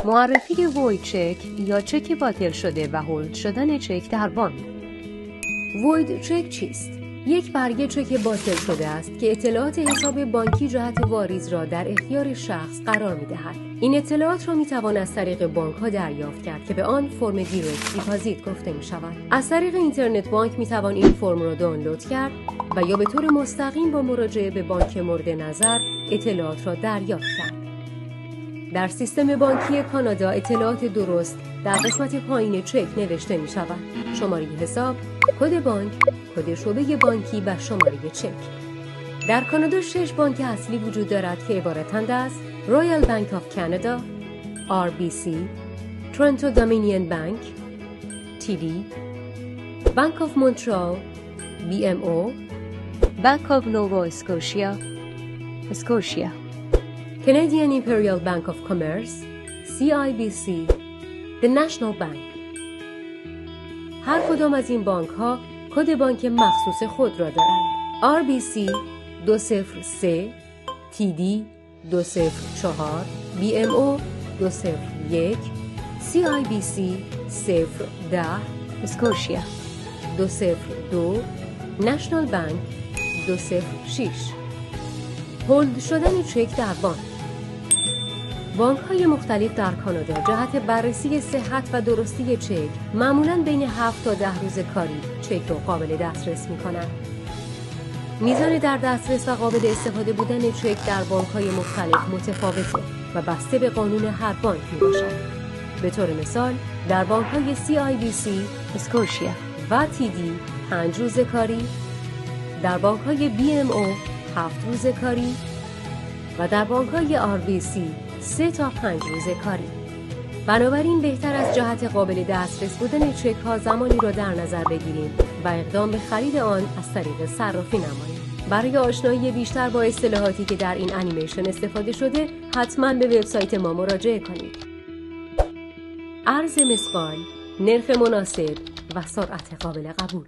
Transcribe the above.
معرفی وید چک یا چک باطل شده و هولد شدن چک در بانک. وید چک چیست؟ یک برگه چک باطل شده است که اطلاعات حساب بانکی جهت واریز را در اختیار شخص قرار می‌دهد. این اطلاعات را می‌توان از طریق بانک‌ها دریافت کرد که به آن فرم دیرکت دیپازیت گفته می‌شود. از طریق اینترنت بانک می‌توان این فرم را دانلود کرد و یا به طور مستقیم با مراجعه به بانک مورد نظر اطلاعات را دریافت کرد. در سیستم بانکی کانادا اطلاعات درست در قسمت پایین چک نوشته می شود. شماره حساب، کد بانک، کد شعبه بانکی و شماره چک. در کانادا 6 بانک اصلی وجود دارد که عبارتند از رویال بانک آف کانادا، RBC، تورنتو دومینین بانک، TD، بانک آف مونترال، BMO، بانک آف نووا اسکوشیا، اسکوشیا، Canadian Imperial Bank of Commerce، CIBC، The National Bank. هر کدام از این بانک ها کد بانک مخصوص خود را دارند. RBC 203، TD 204، BMO 201، CIBC 010، اسکوشیا 202، National Bank 206. هولد شدن چک در بانک. بانک‌های مختلف در کانادا جهت بررسی صحت و درستی چک معمولاً بین 7 تا 10 روز کاری چک را قابل دسترس می‌کنند. میزان در دسترس و قابل استفاده بودن چک در بانک‌های مختلف متفاوته و بسته به قانون هر بانک می‌باشد. به طور مثال در بانک‌های CIBC، اسکوشیا و TD 5 روز کاری، در بانک‌های BMO 7 روز کاری و در بانک‌های RBC 3 تا 5 روز کاری. بنابراین بهتر از جهت قابل دسترس بودن چک ها زمانی را در نظر بگیریم و اقدام به خرید آن از طریق صرافی نماییم. برای آشنایی بیشتر با اصطلاحاتی که در این انیمیشن استفاده شده حتما به وبسایت ما مراجعه کنید. ارز مثقال، نرخ مناسب و سرعت قابل قبول.